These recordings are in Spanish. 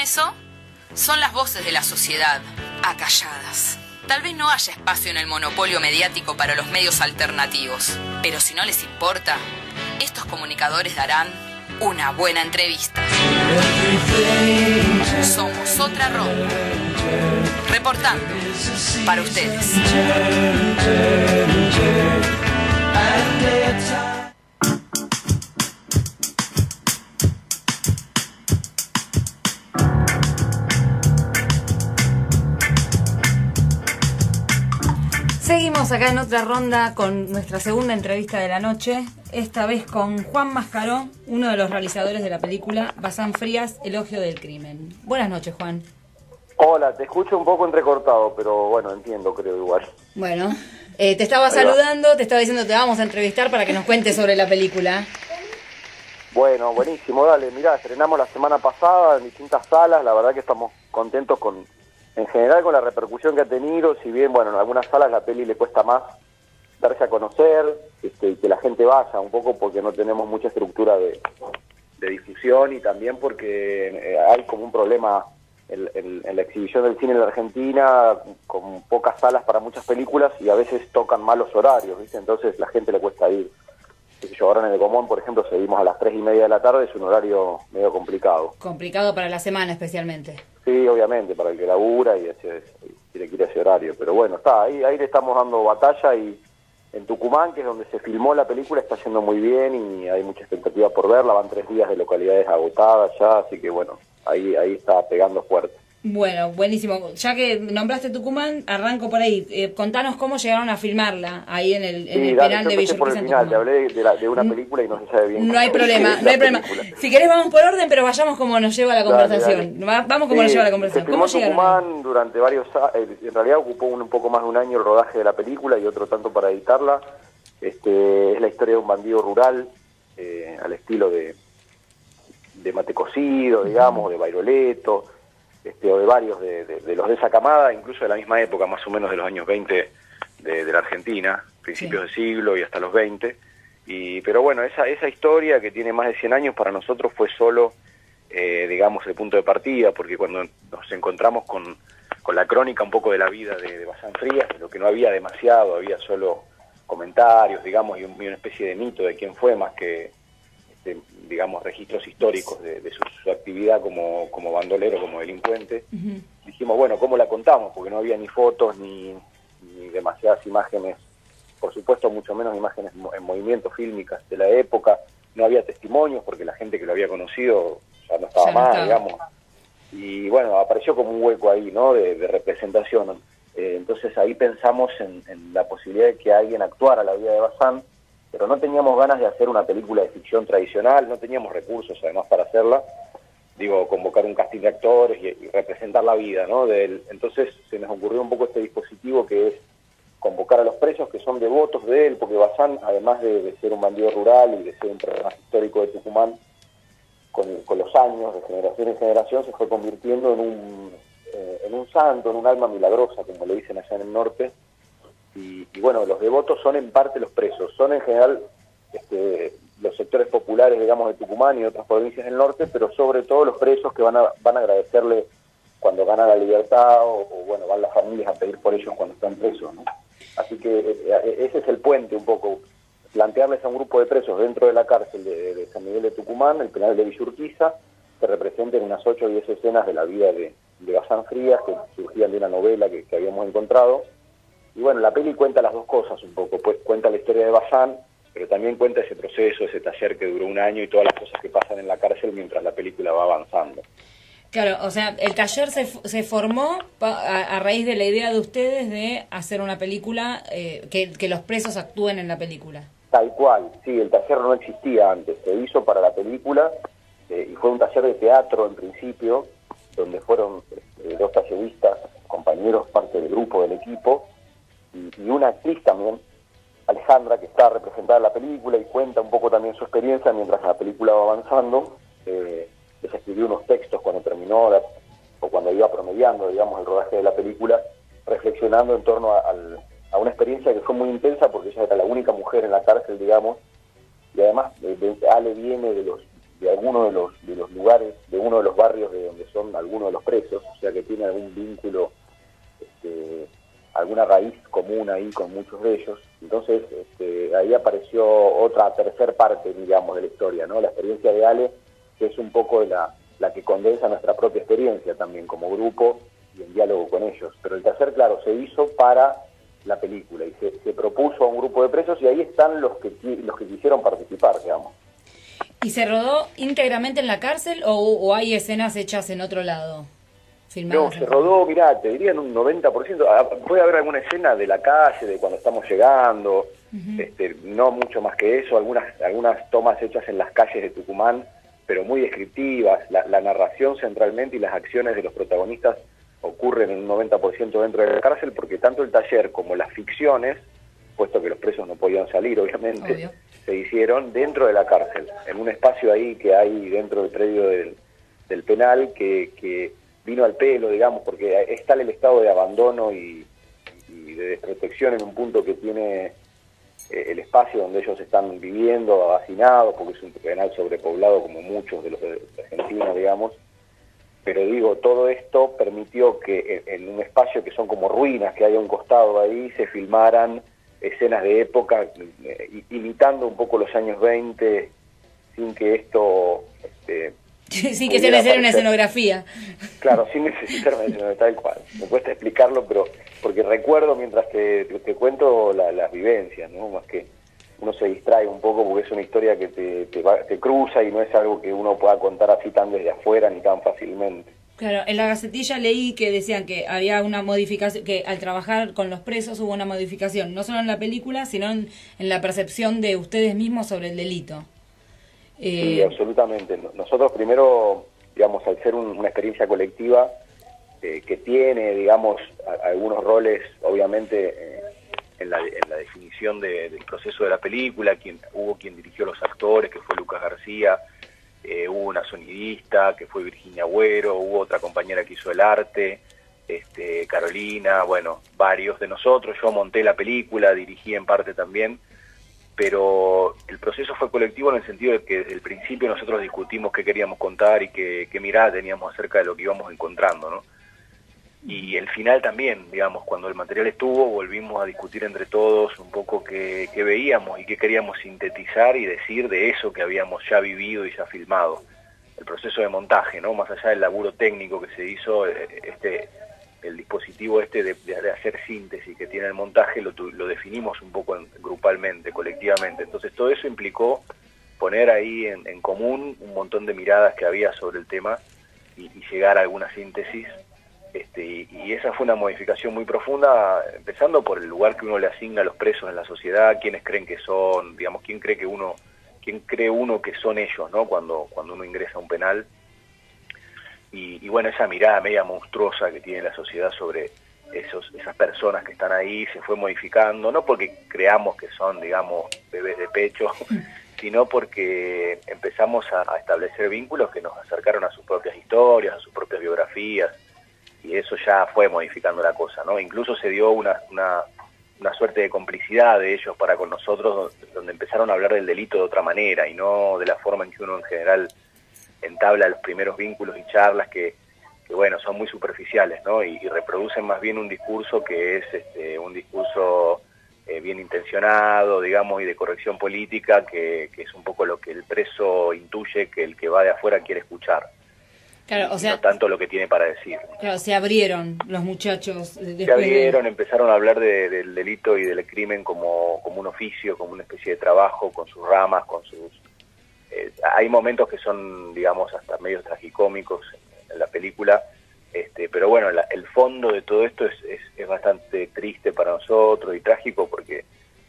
eso? Son las voces de la sociedad, acalladas. Tal vez no haya espacio en el monopolio mediático para los medios alternativos, pero si no les importa, estos comunicadores darán una buena entrevista. Somos Otra Ronda, reportando para ustedes. Seguimos acá en Otra Ronda con nuestra segunda entrevista de la noche, esta vez con Juan Mascaró, uno de los realizadores de la película Bazán Frías, Elogio del Crimen. Buenas noches, Juan. Hola, te escucho un poco entrecortado, pero bueno, entiendo, creo igual. Bueno, te estaba saludando, te estaba diciendo te vamos a entrevistar para que nos cuentes sobre la película. Bueno, buenísimo, dale, mirá, estrenamos la semana pasada en distintas salas, la verdad que estamos contentos en general con la repercusión que ha tenido, si bien, bueno, en algunas salas la peli le cuesta más darse a conocer, y que la gente vaya un poco porque no tenemos mucha estructura de difusión y también porque hay como un problema en la exhibición del cine en la Argentina, con pocas salas para muchas películas y a veces tocan malos horarios, ¿viste? Entonces la gente le cuesta ir. Ahora en el Común, por ejemplo, seguimos a las 3:30 de la tarde, es un horario medio complicado. Complicado para la semana especialmente. Sí, obviamente, para el que labura y tiene que ir a ese horario. Pero bueno, está, ahí le estamos dando batalla y en Tucumán, que es donde se filmó la película, está yendo muy bien y hay mucha expectativa por verla. Van 3 días de localidades agotadas ya, así que bueno, ahí está pegando fuerte. Bueno, buenísimo. Ya que nombraste Tucumán, arranco por ahí. Contanos cómo llegaron a filmarla ahí en el penal de Villa Urquiza. Por el final, te hablé de una película y no se sabe bien. No hay problema, no hay problema. Si querés vamos por orden, pero vayamos como nos lleva la conversación. Dale. Vamos como nos lleva la conversación. Se filmó en Tucumán durante en realidad ocupó un poco más de un año el rodaje de la película y otro tanto para editarla. Es la historia de un bandido rural, al estilo de Mate Cocido, digamos, de Bairoleto, o de varios de los de esa camada, incluso de la misma época, más o menos de los años 20 de la Argentina, principios de siglo y hasta los 20. Pero bueno, esa historia que tiene más de 100 años para nosotros fue solo, digamos, el punto de partida, porque cuando nos encontramos con la crónica un poco de la vida de Bazán Frías, lo que no había demasiado, había solo comentarios, digamos, y una especie de mito de quién fue, más que digamos, registros históricos de su actividad como bandolero, como delincuente. Uh-huh. Dijimos, bueno, ¿cómo la contamos? Porque no había ni fotos, ni demasiadas imágenes, por supuesto, mucho menos imágenes en movimiento fílmicas de la época, no había testimonios, porque la gente que lo había conocido ya no estaba más, digamos. Y bueno, apareció como un hueco ahí, ¿no?, de representación. Entonces ahí pensamos en la posibilidad de que alguien actuara la vida de Bazán, pero no teníamos ganas de hacer una película de ficción tradicional, no teníamos recursos además para hacerla, convocar un casting de actores y representar la vida, ¿no?, de él. Entonces se nos ocurrió un poco este dispositivo que es convocar a los presos que son devotos de él, porque Bazán, además de ser un bandido rural y de ser un personaje histórico de Tucumán, con los años, de generación en generación, se fue convirtiendo en un santo, en un alma milagrosa, como le dicen allá en el norte. Y bueno, los devotos son en parte los presos, son en general los sectores populares, digamos, de Tucumán y otras provincias del norte, pero sobre todo los presos que van a agradecerle cuando gana la libertad o bueno, van las familias a pedir por ellos cuando están presos, ¿no? Así que ese es el puente un poco, plantearles a un grupo de presos dentro de la cárcel de San Miguel de Tucumán, el penal de Villa Urquiza, que representen unas 8 o 10 escenas de la vida de Bazán Frías, que surgían de una novela que habíamos encontrado. Y bueno, la peli cuenta las dos cosas un poco, pues cuenta la historia de Bazán, pero también cuenta ese proceso, ese taller que duró un año y todas las cosas que pasan en la cárcel mientras la película va avanzando. Claro, o sea, el taller se formó a raíz de la idea de ustedes de hacer una película, que los presos actúen en la película. Tal cual, sí, el taller no existía antes, se hizo para la película y fue un taller de teatro en principio, donde fueron 2 talleristas, compañeros, parte del grupo, del equipo, y una actriz también, Alejandra, que está representada en la película y cuenta un poco también su experiencia mientras la película va avanzando. Les escribió unos textos cuando terminó o cuando iba promediando, digamos, el rodaje de la película, reflexionando en torno a una experiencia que fue muy intensa porque ella era la única mujer en la cárcel, digamos, y además Ale viene de de alguno de los lugares, de uno de los barrios de donde son algunos de los presos, o sea que tiene algún vínculo, alguna raíz común ahí con muchos de ellos. Entonces ahí apareció otra tercer parte, digamos, de la historia, ¿no? La experiencia de Ale, que es un poco la que condensa nuestra propia experiencia también como grupo y en diálogo con ellos. Pero el tercer, claro, se hizo para la película y se propuso a un grupo de presos y ahí están los que quisieron participar, digamos. ¿Y se rodó íntegramente en la cárcel o hay escenas hechas en otro lado? No, se rodó, mirá, te diría en un 90%. Puede haber alguna escena de la calle, de cuando estamos llegando, no mucho más que eso, algunas tomas hechas en las calles de Tucumán, pero muy descriptivas. La narración centralmente y las acciones de los protagonistas ocurren en un 90% dentro de la cárcel, porque tanto el taller como las ficciones, puesto que los presos no podían salir, obviamente, obvio, se hicieron dentro de la cárcel, en un espacio ahí que hay dentro del predio del penal, que vino al pelo, digamos, porque es tal el estado de abandono y de desprotección en un punto que tiene el espacio donde ellos están viviendo, hacinados, porque es un penal sobrepoblado como muchos de los de Argentina, digamos. Pero digo, todo esto permitió que en un espacio que son como ruinas que hay a un costado ahí, se filmaran escenas de época, imitando un poco los años 20, sin que esto... sin que se necesite una escenografía. Claro, sin necesitar una escenografía, tal cual. Me cuesta explicarlo, pero porque recuerdo mientras te cuento las vivencias, ¿no? Más que uno se distrae un poco porque es una historia que te cruza y no es algo que uno pueda contar así tan desde afuera ni tan fácilmente. Claro, en la Gacetilla leí que decían que había una modificación, que al trabajar con los presos hubo una modificación, no solo en la película, sino en la percepción de ustedes mismos sobre el delito. Sí, absolutamente. Nosotros primero, digamos, al ser una experiencia colectiva que tiene, digamos, algunos roles, obviamente, en la definición del proceso de la película, hubo quien dirigió los actores, que fue Lucas García, hubo una sonidista, que fue Virginia Agüero, hubo otra compañera que hizo el arte, Carolina, bueno, varios de nosotros. Yo monté la película, dirigí en parte también, pero el proceso fue colectivo en el sentido de que desde el principio nosotros discutimos qué queríamos contar y qué mirada teníamos acerca de lo que íbamos encontrando, ¿no? Y el final también, digamos, cuando el material estuvo, volvimos a discutir entre todos un poco qué veíamos y qué queríamos sintetizar y decir de eso que habíamos ya vivido y ya filmado. El proceso de montaje, ¿no? Más allá del laburo técnico que se hizo, el dispositivo de hacer síntesis que tiene el montaje lo definimos un poco grupalmente, colectivamente. Entonces todo eso implicó poner ahí en común un montón de miradas que había sobre el tema y llegar a alguna síntesis. Y esa fue una modificación muy profunda, empezando por el lugar que uno le asigna a los presos en la sociedad, quiénes creen que son, digamos, quién cree uno que son ellos, ¿no? Cuando uno ingresa a un penal. Y bueno, esa mirada media monstruosa que tiene la sociedad sobre esas personas que están ahí se fue modificando, no porque creamos que son, digamos, bebés de pecho, sino porque empezamos a establecer vínculos que nos acercaron a sus propias historias, a sus propias biografías, y eso ya fue modificando la cosa, ¿no? Incluso se dio una suerte de complicidad de ellos para con nosotros, donde empezaron a hablar del delito de otra manera y no de la forma en que uno en general entabla los primeros vínculos y charlas que bueno, son muy superficiales, ¿no? Y reproducen más bien un discurso que es un discurso bien intencionado, digamos, y de corrección política, que es un poco lo que el preso intuye que el que va de afuera quiere escuchar. Claro, o sea, no tanto lo que tiene para decir. Claro, se abrieron los muchachos. Se abrieron, empezaron a hablar del delito y del crimen como un oficio, como una especie de trabajo, con sus ramas, con sus... hay momentos que son, digamos, hasta medio tragicómicos en la película, pero bueno, el fondo de todo esto es bastante triste para nosotros y trágico, porque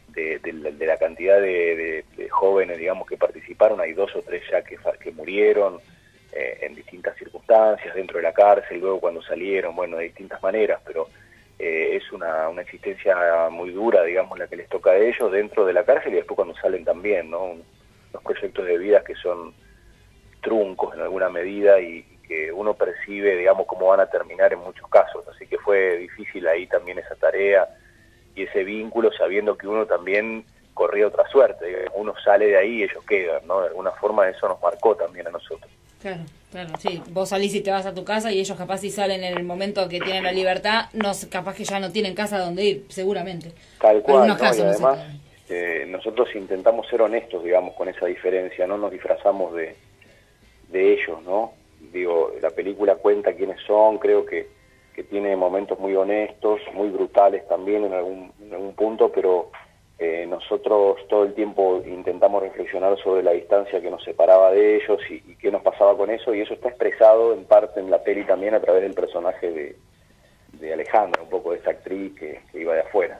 de la cantidad de jóvenes, digamos, que participaron, hay 2 o 3 ya que murieron, en distintas circunstancias, dentro de la cárcel, luego cuando salieron, bueno, de distintas maneras, pero es una existencia muy dura, digamos, la que les toca a ellos dentro de la cárcel y después cuando salen también, ¿no? Unos proyectos de vida que son truncos en alguna medida y que uno percibe, digamos, cómo van a terminar en muchos casos, así que fue difícil ahí también esa tarea y ese vínculo, sabiendo que uno también corría otra suerte, digamos. Uno sale de ahí y ellos quedan, ¿no? De alguna forma eso nos marcó también a nosotros. Claro, claro, sí. Vos salís y te vas a tu casa y ellos capaz si salen en el momento que tienen la libertad, no, capaz que ya no tienen casa donde ir, seguramente. Tal cual, ¿no? Casos, Y además no sé, nosotros intentamos ser honestos, digamos, con esa diferencia, no nos disfrazamos de ellos, ¿no? Digo, la película cuenta quiénes son, creo que tiene momentos muy honestos, muy brutales también en algún punto, pero nosotros todo el tiempo intentamos reflexionar sobre la distancia que nos separaba de ellos y qué nos pasaba con eso, y eso está expresado en parte en la peli también a través del personaje de Alejandra, un poco de esta actriz que iba de afuera.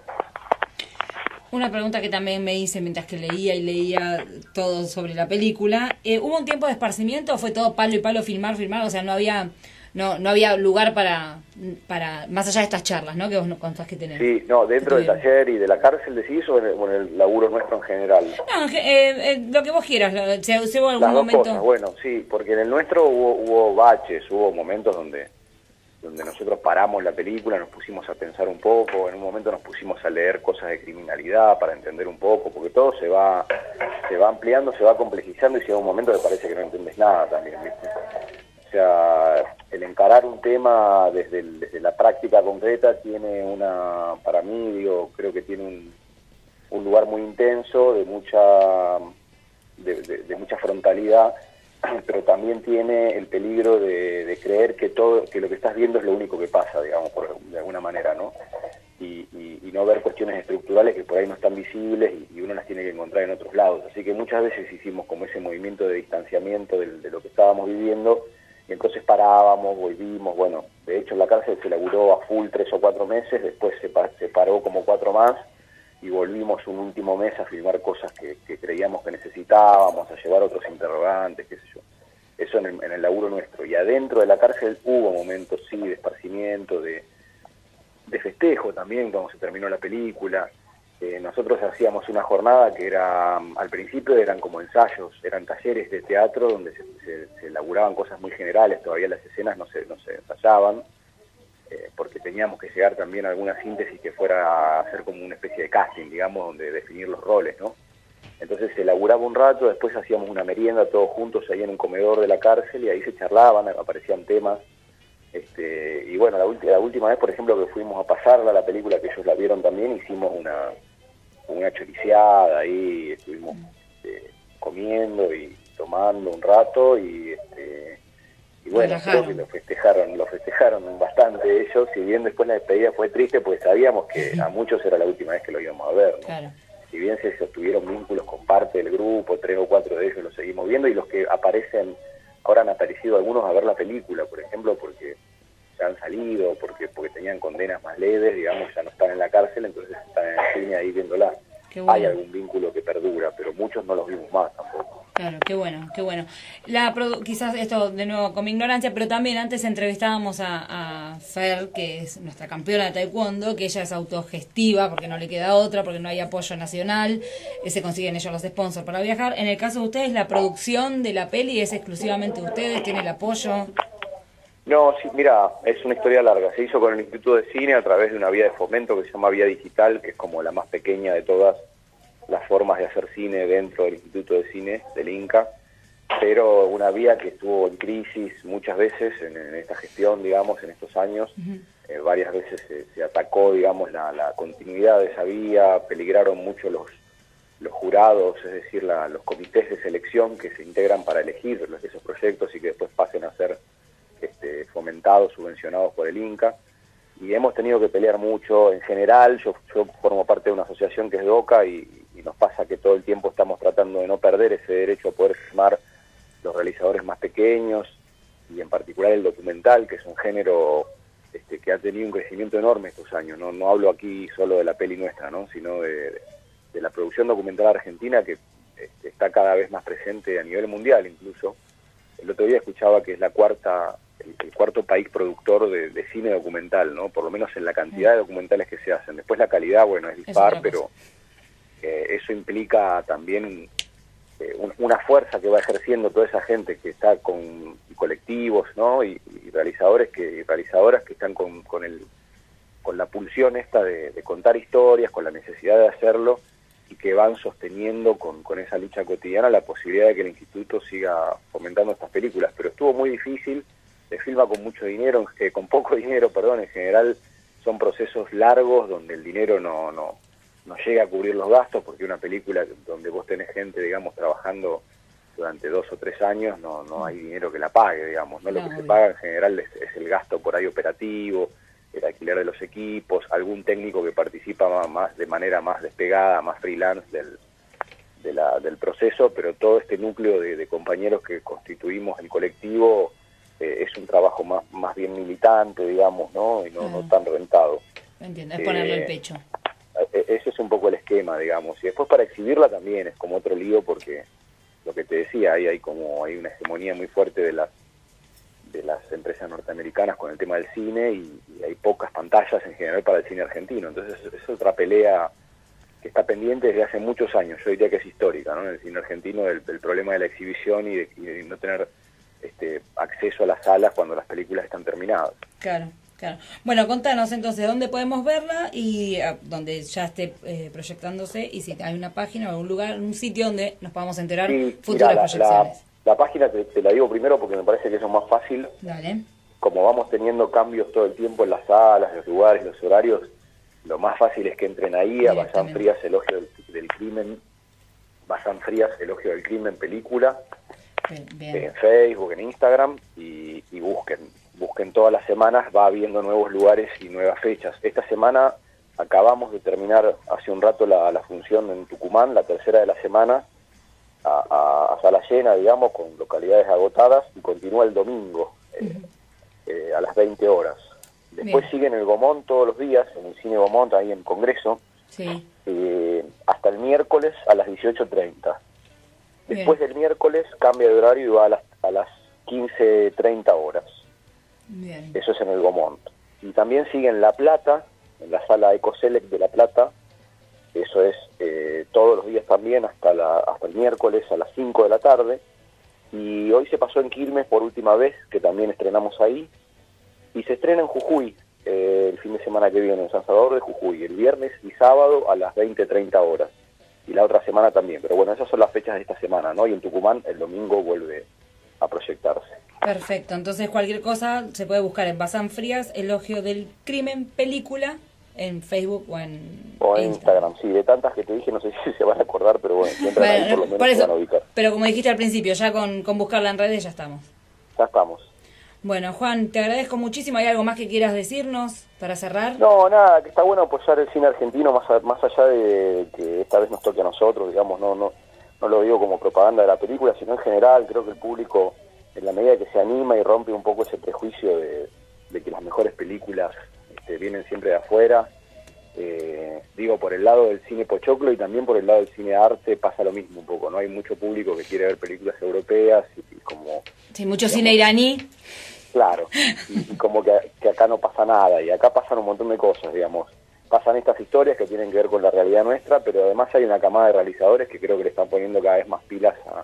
Una pregunta que también me hice mientras que leía todo sobre la película. ¿Hubo un tiempo de esparcimiento o fue todo palo y palo, filmar? O sea, no había lugar para más allá de estas charlas, ¿no? Que vos nos contás que tenés. Sí, no, dentro del taller y de la cárcel decís o en el laburo nuestro en general. No, lo que vos quieras. Si hubo algún Las dos momento. cosas, bueno, sí, porque en el nuestro hubo baches, hubo momentos donde nosotros paramos la película, nos pusimos a pensar un poco, en un momento nos pusimos a leer cosas de criminalidad para entender un poco, porque todo se va ampliando, se va complejizando y llega un momento que parece que no entendés nada también, ¿viste? O sea, el encarar un tema desde la práctica concreta tiene para mí, creo que tiene un lugar muy intenso, de mucha frontalidad, pero también tiene el peligro de creer que lo que estás viendo es lo único que pasa, digamos, de alguna manera, ¿no? Y no ver cuestiones estructurales que por ahí no están visibles y uno las tiene que encontrar en otros lados. Así que muchas veces hicimos como ese movimiento de distanciamiento de lo que estábamos viviendo, y entonces parábamos, volvimos. Bueno, de hecho en la cárcel se laburó a full 3 o 4 meses, después se paró como 4 más, y volvimos un último mes a filmar cosas que creíamos que necesitábamos, a llevar otros interrogantes, qué sé yo. Eso en el laburo nuestro. Y adentro de la cárcel hubo momentos, sí, de esparcimiento, de festejo también, cuando se terminó la película. Nosotros hacíamos una jornada que al principio eran como ensayos, eran talleres de teatro donde se elaboraban cosas muy generales, todavía las escenas no se ensayaban, porque teníamos que llegar también a alguna síntesis que fuera a hacer como una especie de casting, digamos, donde definir los roles, ¿no? Entonces se elaboraba un rato, después hacíamos una merienda todos juntos ahí en un comedor de la cárcel y ahí se charlaban, aparecían temas. Y bueno, la última vez, por ejemplo, que fuimos a pasarla, la película que ellos la vieron también, hicimos una choriciada ahí, estuvimos comiendo y tomando un rato y bueno, creo que lo festejaron bastante ellos, si bien después la despedida fue triste, pues sabíamos que a muchos era la última vez que lo íbamos a ver, ¿no? Claro. Si bien se sostuvieron vínculos con parte del grupo, 3 o 4 de ellos los seguimos viendo, y los que aparecen, ahora han aparecido algunos a ver la película, por ejemplo, porque ya han salido, porque tenían condenas más leves, digamos, ya no están en la cárcel, entonces están en el cine ahí viéndola. Bueno. Hay algún vínculo que perdura, pero muchos no los vimos más tampoco. Claro, qué bueno, qué bueno. Quizás esto de nuevo con mi ignorancia, pero también antes entrevistábamos a Fer, que es nuestra campeona de taekwondo, que ella es autogestiva porque no le queda otra, porque no hay apoyo nacional, se consiguen ellos los sponsors para viajar. En el caso de ustedes, la producción de la peli es exclusivamente ustedes, ¿tiene el apoyo? No, sí, mira, es una historia larga. Se hizo con el Instituto de Cine a través de una vía de fomento que se llama Vía Digital, que es como la más pequeña de todas las formas de hacer cine dentro del Instituto de Cine del Inca, pero una vía que estuvo en crisis muchas veces en esta gestión, digamos, en estos años. Uh-huh. Varias veces se atacó, digamos, la continuidad de esa vía, peligraron mucho los jurados, es decir, los comités de selección que se integran para elegir esos proyectos y que después pasen a ser fomentados, subvencionados por el Inca, y hemos tenido que pelear mucho. En general, yo formo parte de una asociación que es DOCA y nos pasa que todo el tiempo estamos tratando de no perder ese derecho a poder filmar los realizadores más pequeños, y en particular el documental, que es un género que ha tenido un crecimiento enorme estos años. No hablo aquí solo de la peli nuestra, ¿no? Sino de la producción documental argentina, que está cada vez más presente a nivel mundial incluso. El otro día escuchaba que es el cuarto país productor de cine documental, ¿no? Por lo menos en la cantidad de documentales que se hacen. Después la calidad, bueno, es dispar, pero eso implica también una fuerza que va ejerciendo toda esa gente que está con colectivos, ¿no? Y realizadores y realizadoras que están con la pulsión esta de contar historias, con la necesidad de hacerlo, y que van sosteniendo con esa lucha cotidiana la posibilidad de que el instituto siga fomentando estas películas. Pero estuvo muy difícil, se filma con mucho dinero, con poco dinero, perdón, en general son procesos largos donde el dinero no llega a cubrir los gastos, porque una película donde vos tenés gente, digamos, trabajando durante 2 o 3 años, no hay dinero que la pague, digamos, ¿no? Lo que se paga en general es el gasto por ahí operativo, el alquiler de los equipos, algún técnico que participa más de manera más despegada, más freelance del proceso, pero todo este núcleo de compañeros que constituimos el colectivo es un trabajo más bien militante, digamos, ¿no? Y no tan rentado. Entiendo, es ponerle el pecho. Ese es un poco el esquema, digamos, y después para exhibirla también es como otro lío, porque lo que te decía, hay una hegemonía muy fuerte de las empresas norteamericanas con el tema del cine y hay pocas pantallas en general para el cine argentino. Entonces es otra pelea que está pendiente desde hace muchos años, yo diría que es histórica, ¿no? En el cine argentino, el problema de la exhibición y de no tener acceso a las salas cuando las películas están terminadas. Claro. Bueno, contanos entonces dónde podemos verla y donde ya esté proyectándose, y si hay una página o un lugar, un sitio donde nos podamos enterar futuras proyecciones. La página te la digo primero porque me parece que eso es más fácil. Dale. Como vamos teniendo cambios todo el tiempo en las salas, los lugares, los horarios, lo más fácil es que entren ahí a Bazán Frías, Elogio del Crimen, Bazán Frías, Elogio del Crimen, película, Bien. En Facebook, en Instagram, y busquen todas las semanas, va habiendo nuevos lugares y nuevas fechas. Esta semana acabamos de terminar hace un rato la función en Tucumán, la tercera de la semana, a sala llena, digamos, con localidades agotadas, y continúa el domingo a las 20 horas. Después sigue en el Gomón todos los días, en el Cine Gomón, ahí en Congreso, hasta el miércoles a las 18:30. Después del miércoles cambia de horario y va a las 15:30 horas. Bien. Eso es en el Gomont. Y también sigue en La Plata, en la sala Ecoselect de La Plata. Eso es todos los días también, hasta el miércoles a las 5 de la tarde. Y hoy se pasó en Quilmes por última vez, que también estrenamos ahí. Y se estrena en Jujuy el fin de semana que viene, en San Salvador de Jujuy, el viernes y sábado a las 20:30 horas. Y la otra semana también. Pero bueno, esas son las fechas de esta semana, ¿no? Y en Tucumán el domingo vuelve a proyectarse. Perfecto, entonces cualquier cosa se puede buscar en Bazán Frías, Elogio del Crimen, película, en Facebook o en Instagram. Sí, de tantas que te dije, no sé si se van a acordar, pero bueno, siempre ahí por lo menos por eso, se van a ubicar. Pero como dijiste al principio, ya con buscarla en redes ya estamos. Ya estamos. Bueno, Juan, te agradezco muchísimo. ¿Hay algo más que quieras decirnos para cerrar? No, nada, que está bueno apoyar el cine argentino, más allá de que esta vez nos toque a nosotros, digamos, no lo digo como propaganda de la película, sino en general. Creo que el público, en la medida que se anima y rompe un poco ese prejuicio de que las mejores películas vienen siempre de afuera, digo, por el lado del cine pochoclo y también por el lado del cine arte pasa lo mismo un poco, ¿no? Hay mucho público que quiere ver películas europeas y como... Sí, mucho cine iraní. Claro, y como que acá no pasa nada, y acá pasan un montón de cosas, digamos. Pasan estas historias que tienen que ver con la realidad nuestra, pero además hay una camada de realizadores que creo que le están poniendo cada vez más pilas a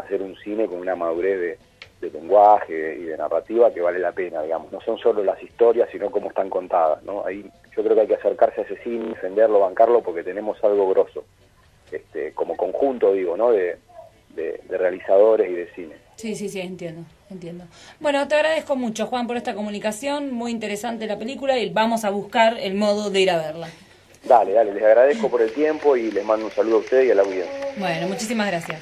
hacer un cine con una madurez de lenguaje y de narrativa que vale la pena, digamos. No son solo las historias, sino cómo están contadas, ¿no? Ahí yo creo que hay que acercarse a ese cine, defenderlo, bancarlo, porque tenemos algo grosso, como conjunto, digo, ¿no? De realizadores y de cine. Sí, entiendo. Bueno, te agradezco mucho, Juan, por esta comunicación, muy interesante la película, y vamos a buscar el modo de ir a verla. Dale, les agradezco por el tiempo y les mando un saludo a ustedes y a la audiencia. Bueno, muchísimas gracias.